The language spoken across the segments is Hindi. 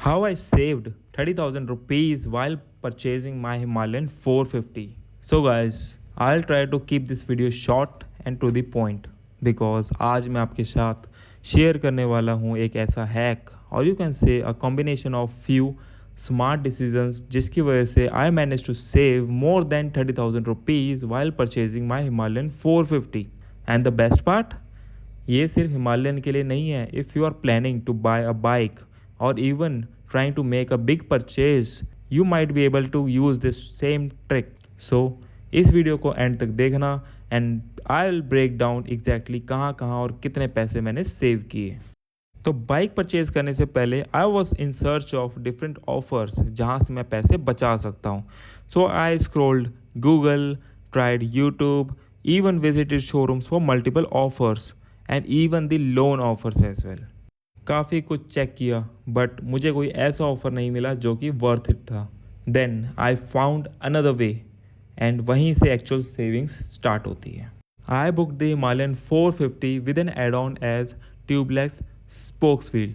How I saved 30,000 rupees while purchasing my Himalayan 450. So guys, I'll try to keep this video short and to the point because आज मैं आपके साथ शेयर करने वाला हूँ एक ऐसा हैक और you can say a combination of few smart decisions जिसकी वजह से I manage to save more than 30,000 rupees while purchasing my Himalayan 450. And the best part, ये सिर्फ हिमालयन के लिए नहीं है. If you are planning to buy a bike or even trying to make a big purchase, you might be able to use this same trick. So इस वीडियो को एंड तक देखना and I will break down exactly कहाँ कहाँ और कितने पैसे मैंने सेव किए. तो बाइक परचेज करने से पहले I was in search of different offers जहाँ से मैं पैसे बचा सकता हूँ. So I scrolled Google, tried YouTube, even visited showrooms for multiple offers and even the loan offers as well. काफ़ी कुछ चेक किया बट मुझे कोई ऐसा ऑफ़र नहीं मिला जो कि वर्थ इट था. Then I found another way and वहीं से एक्चुअल सेविंग्स स्टार्ट होती है. I book the Himalayan 450 with an add on as tubeless spokes wheel,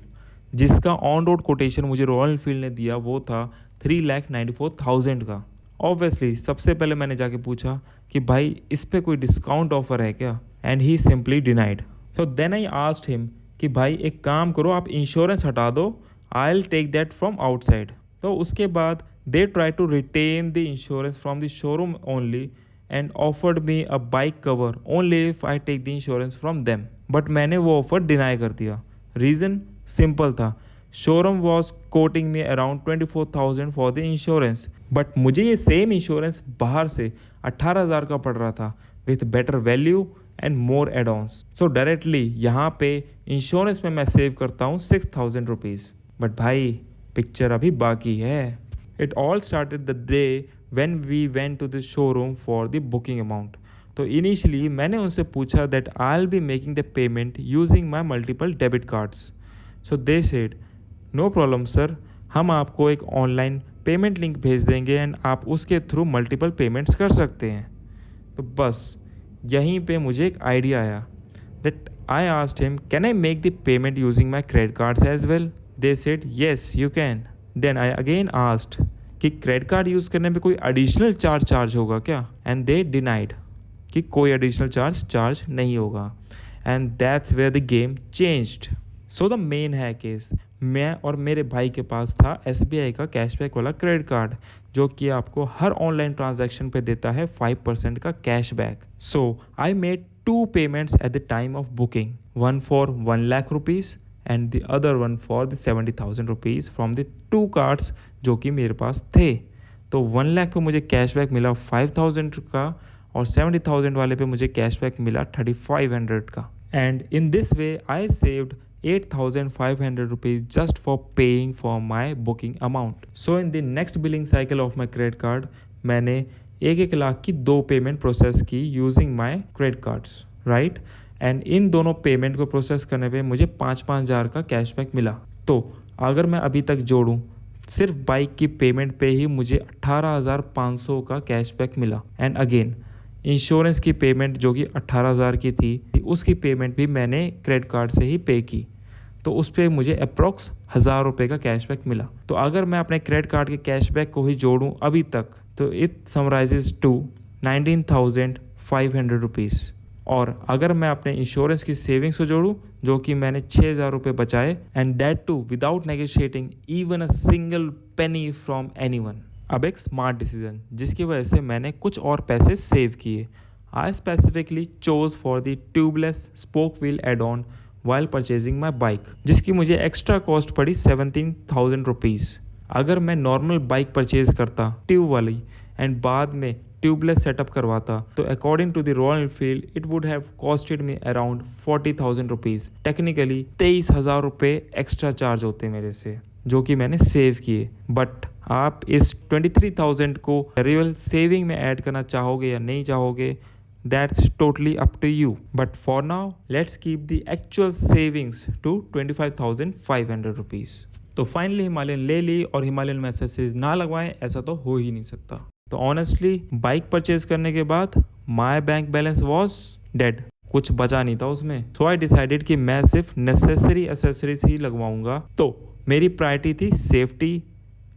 जिसका ऑन रोड कोटेशन मुझे रॉयल एनफील्ड ने दिया वो था 3,94,000 का. ऑब्वियसली सबसे पहले मैंने जाके पूछा कि भाई इस पर कोई डिस्काउंट ऑफर है क्या, and he simply denied. So then I asked him कि भाई एक काम करो, आप इंश्योरेंस हटा दो, I will take that from outside. तो उसके बाद they try to retain the insurance from the showroom only and offered me a bike cover only if I take the insurance from them. But मैंने वो ऑफर डिनाई कर दिया. रीज़न सिंपल था, showroom was quoting me around 24,000 for the insurance, but मुझे ये सेम इंश्योरेंस बाहर से 18,000 का पड़ रहा था with better value and more add ons. So directly यहाँ पे इंश्योरेंस में मैं सेव करता हूँ 6,000 रुपीज़. बट भाई पिक्चर अभी बाकी है. It all started the day when we went to the showroom for the booking amount. तो इनिशियली मैंने उनसे पूछा that I will be making the payment using my multiple debit cards. So they said no problem sir, हम आपको एक ऑनलाइन पेमेंट लिंक भेज देंगे एंड आप उसके थ्रू मल्टीपल पेमेंट्स कर सकते हैं. तो बस यहीं पे मुझे एक आइडिया आया that I asked him can I make the payment using my credit cards as well. They said yes you can. Then I again asked कि क्रेडिट कार्ड यूज़ करने पे कोई एडिशनल चार्ज होगा क्या, एंड दे डिनाइड कि कोई एडिशनल चार्ज नहीं होगा. And that's where the game changed. So the main hack is, मैं और मेरे भाई के पास था SBI का कैशबैक वाला क्रेडिट कार्ड जो कि आपको हर ऑनलाइन ट्रांजैक्शन पे देता है 5% का cashback. So I made 2 payments at the time of booking, one for 1 lakh rupees and the other one for the 70,000 rupees from the 2 cards जो कि मेरे पास थे. तो 1 लाख पे मुझे कैशबैक मिला 5,000 का और 70,000 वाले पे मुझे कैशबैक मिला 3,500 का. And in this way I saved 8,500 rupees just for paying for my booking amount. So in the next billing cycle of my credit card, मैंने 1 लाख की 2 पेमेंट प्रोसेस की using my credit cards, right. And in दोनों पेमेंट को प्रोसेस करने पे मुझे 5-5 हज़ार का कैशबैक मिला. तो अगर मैं अभी तक जोड़ूँ सिर्फ बाइक की पेमेंट पे ही मुझे 18,500 का कैशबैक मिला. एंड अगेन इंश्योरेंस की पेमेंट जो कि 18,000 की थी उसकी पेमेंट भी मैंने क्रेडिट कार्ड से ही पे की, तो उस पर मुझे अप्रॉक्स 1,000 रुपये का कैशबैक मिला. तो अगर मैं अपने क्रेडिट कार्ड के कैशबैक को ही जोड़ूं अभी तक तो इट समराइजेज टू 19,500 रुपीज़. और अगर मैं अपने इंश्योरेंस की सेविंग्स को जोड़ूं जो कि मैंने 6,000 रुपये बचाए, and that too without negotiating even a single penny from anyone. अब एक स्मार्ट डिसीजन जिसकी वजह से मैंने कुछ और पैसे सेव किए. I specifically chose for the tubeless spoke wheel add on while purchasing my bike, जिसकी मुझे एक्स्ट्रा कॉस्ट पड़ी 17,000 रुपीज़. अगर मैं नॉर्मल बाइक परचेज करता ट्यूब वाली एंड बाद में ट्यूबलेस सेटअप करवाता तो according to the Royal Enfield it would have costed me around 40,000 rupees. Technically 23,000 रुपये एक्स्ट्रा चार्ज होते मेरे से जो कि मैंने सेव किए. बट आप इस 23,000 को रियल सेविंग में ऐड करना चाहोगे या नहीं चाहोगे, that's totally up to you. But for now, let's keep the actual savings to 25,500 rupees. तो फाइनली हिमालयन ले ली और हिमालयन में एक्सेसरीज ना लगवाएं ऐसा तो हो ही नहीं सकता. तो ऑनेस्टली बाइक परचेज करने के बाद माई बैंक बैलेंस वॉज डेड, कुछ बचा नहीं था उसमें. सो आई डिसाइडेड कि मैं सिर्फ नेसेसरी एक्सेसरीज ही लगवाऊंगा. तो मेरी प्रायोरिटी थी सेफ्टी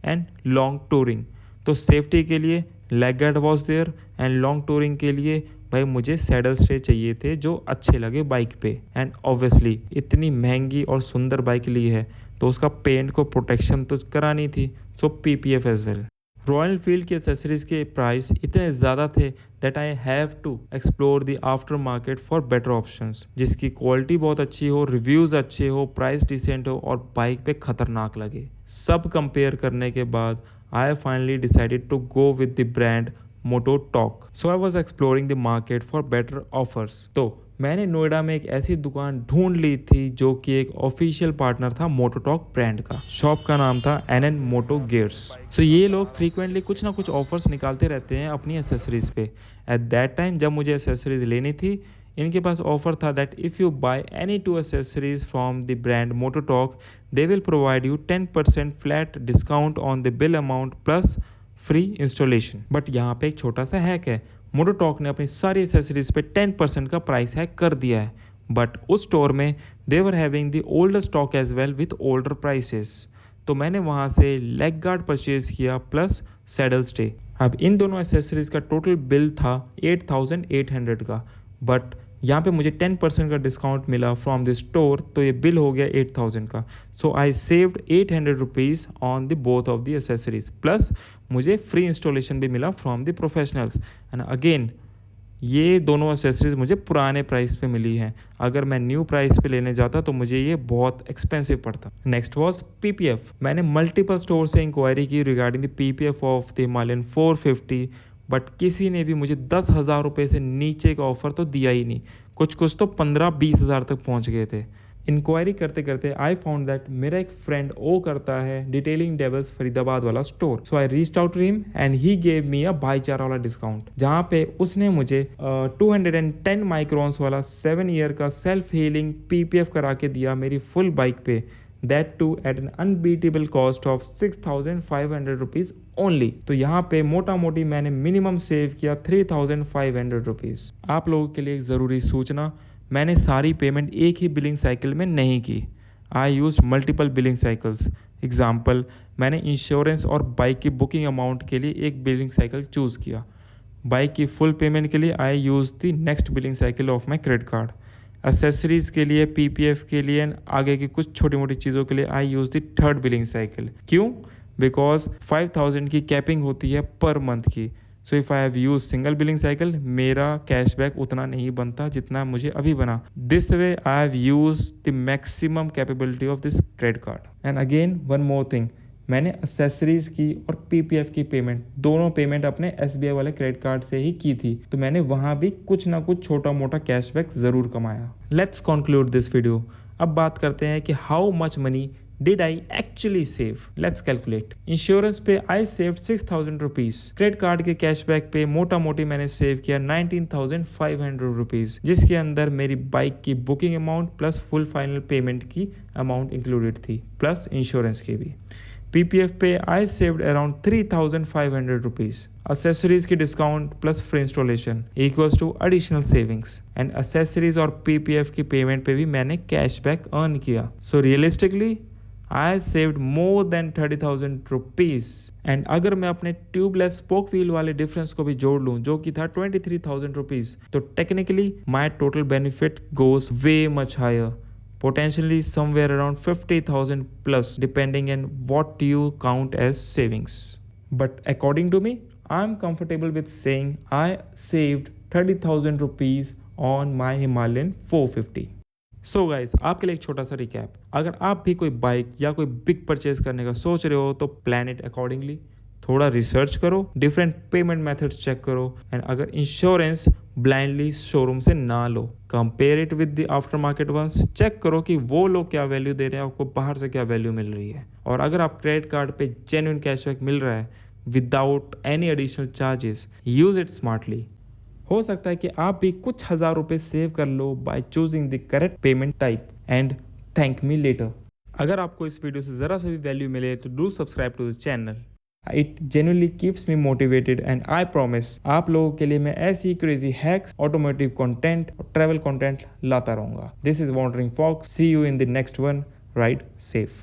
एंड लॉन्ग टूरिंग। तो सेफ्टी के लिए leg guard was there and long touring के लिए भाई मुझे सैडल स्टे चाहिए थे जो अच्छे लगे बाइक पे। एंड ऑब्वियसली इतनी महंगी और सुंदर बाइक ली है तो उसका पेंट को प्रोटेक्शन तो करानी थी, so PPF as well. Royal Enfield के एक्सेसरीज के प्राइस इतने ज़्यादा थे that I have to explore the after market for better options, जिसकी क्वालिटी बहुत अच्छी हो, रिव्यूज़ अच्छे हो, प्राइस डिसेंट हो और बाइक पे खतरनाक लगे। सब कंपेयर करने के बाद I finally decided to go with the brand Moto Talk. So I was exploring the market for better offers. तो मैंने नोएडा में एक ऐसी दुकान ढूंढ ली थी जो कि एक ऑफिशियल पार्टनर था मोटोटॉक ब्रांड का। शॉप का नाम था NN मोटो गियर्स। सो ये लोग फ्रीक्वेंटली कुछ ना कुछ ऑफर्स निकालते रहते हैं अपनी एसेसरीज पे। एट दैट टाइम जब मुझे एसेसरीज लेनी थी, इनके पास ऑफर था that if you buy any 2 accessories from the brand Mototalk they will provide you 10% flat discount on the bill amount plus free installation. But यहाँ पे एक छोटा सा हैक है, मोटोटॉक ने अपनी सारी एसेसरीज पे 10% का प्राइस हैक कर दिया है। बट उस स्टोर में they were having the older stock as well with older prices. तो मैंने वहाँ से लेग गार्ड परचेज किया प्लस सैडल स्टे। अब इन दोनों एसेसरीज का टोटल बिल था 8800 का, बट यहाँ पे मुझे 10% का डिस्काउंट मिला फ्रॉम द स्टोर, तो ये बिल हो गया 8000 का। So I saved 800 rupees on the both of the accessories, plus मुझे फ्री इंस्टॉलेशन भी मिला from the professionals. And again ये दोनों एसेसरीज मुझे पुराने प्राइस पे मिली हैं। अगर मैं न्यू प्राइस पे लेने जाता तो मुझे ये बहुत एक्सपेंसिव पड़ता। Next was PPF। मैंने मल्टीपल स्टोर से इंक्वायरी की regarding the PPF of the Himalayan 450, but किसी ने भी मुझे 10,000 रुपये से नीचे का ऑफर तो दिया ही नहीं। कुछ तो 15-20 हज़ार तक पहुंच गए थे। इंक्वायरी करते करते आई फाउंड दैट मेरा एक फ्रेंड ओ करता है डिटेलिंग डेवल्स फरीदाबाद वाला store. So I reached out to him and he gave me a भाईचारा वाला डिस्काउंट, जहाँ पे उसने मुझे 210 माइक्रोन्स वाला 7 ईयर का सेल्फ हीलिंग PPF करा के दिया मेरी फुल बाइक पे, that too at an unbeatable cost of 6500 rupees only. तो यहाँ पे मोटा मोटी मैंने मिनिमम सेव किया 3500 रुपीज़। आप लोगों के लिए एक ज़रूरी सूचना, मैंने सारी पेमेंट एक ही बिलिंग साइकिल में नहीं की। I use multiple billing cycles. Example, मैंने इंश्योरेंस और बाइक की बुकिंग अमाउंट के लिए एक बिलिंग साइकिल चूज़ किया। बाइक की फुल पेमेंट के लिए I use the next billing cycle of my credit card. Accessories के लिए, PPF के लिए एंड आगे की कुछ छोटी मोटी चीज़ों के लिए I use the third billing cycle. क्यों? बिकॉज 5000 की कैपिंग होती है पर मंथ की। So if I have use single billing cycle, मेरा कैशबैक उतना नहीं बनता जितना मुझे अभी बना। This way I have use the maximum capability of this credit card. And again one more thing, मैंने एसेसरीज की और PPF की पेमेंट, दोनों पेमेंट अपने SBI वाले क्रेडिट कार्ड से ही की थी, तो मैंने वहाँ भी कुछ ना कुछ छोटा मोटा कैशबैक ज़रूर कमाया। Let's conclude this video. अब बात करते हैं कि how much money did I actually save. Let's calculate. Insurance पे I saved 6000 rupees. Credit card के कैशबैक पे मोटा मोटी मैंने सेव किया 19,500 रुपीज़, जिसके अंदर मेरी बाइक की booking amount plus full final payment की अमाउंट इंक्लूडेड थी, प्लस इंश्योरेंस की भी। PPF पे I saved around 3,500 rupees. Accessories की discount plus free installation equals to additional savings. And accessories और PPF की पेमेंट पे भी मैंने कैशबैक अर्न किया। So realistically I saved more than 30,000 rupees. And अगर मैं अपने ट्यूबलेस स्पोक व्हील वाले डिफरेंस को भी जोड़ लूँ जो कि था 23,000 रुपीज़, तो technically my total benefit goes way much higher, potentially somewhere around 50,000 plus depending on what you count as savings. But according to me, I am comfortable with saying I saved 30,000 rupees on my Himalayan 450. So guys, आपके लिए एक छोटा सा रिकैप। अगर आप भी कोई बाइक या कोई बिग परचेज करने का सोच रहे हो तो प्लान इट अकॉर्डिंगली। थोड़ा रिसर्च करो, डिफरेंट पेमेंट मेथड्स चेक करो, एंड अगर इंश्योरेंस ब्लाइंडली शोरूम से ना लो, compare it with the after market ones. Check करो कि वो लोग क्या वैल्यू दे रहे हैं, आपको बाहर से क्या वैल्यू मिल रही है। और अगर आप क्रेडिट कार्ड पे जेन्युइन कैशबैक मिल रहा है without any additional charges, use it smartly. हो सकता है कि आप भी कुछ हज़ार रुपये सेव कर लो by choosing the correct payment type, and thank me later. अगर आपको इस वीडियो से ज़रा सा भी वैल्यू मिले तो do subscribe to the channel. It genuinely keeps me motivated and I promise आप लोगों के लिए मैं ऐसी crazy hacks, automotive content और travel content लाता रहूँगा। This is Wandering Fox. See you in the next one. Ride safe.